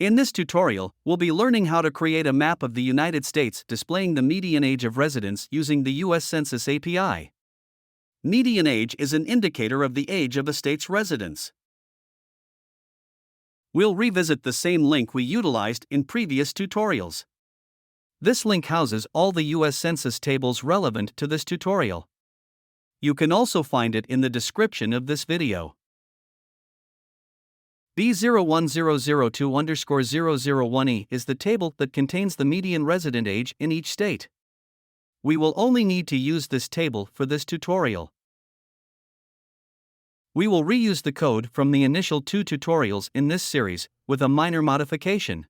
In this tutorial, we'll be learning how to create a map of the United States displaying the median age of residents using the U.S. Census API. Median age is an indicator of the age of a state's residents. We'll revisit the same link we utilized in previous tutorials. This link houses all the U.S. Census tables relevant to this tutorial. You can also find it in the description of this video. B01002_001E is the table that contains the median resident age in each state. We will only need to use this table for this tutorial. We will reuse the code from the initial 2 tutorials in this series, with a minor modification.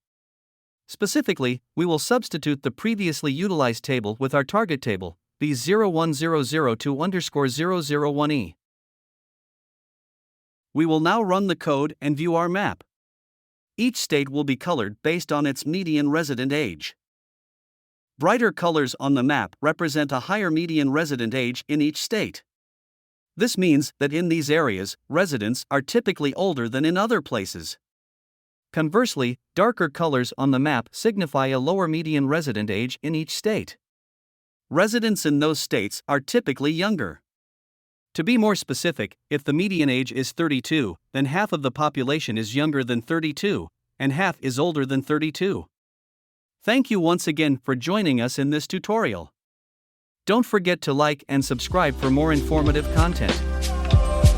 Specifically, we will substitute the previously utilized table with our target table, B01002_001E. We will now run the code and view our map. Each state will be colored based on its median resident age. Brighter colors on the map represent a higher median resident age in each state. This means that in these areas, residents are typically older than in other places. Conversely, darker colors on the map signify a lower median resident age in each state. Residents in those states are typically younger. To be more specific, if the median age is 32, then half of the population is younger than 32, and half is older than 32. Thank you once again for joining us in this tutorial. Don't forget to like and subscribe for more informative content.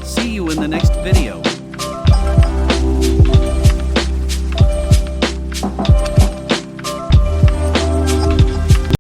See you in the next video.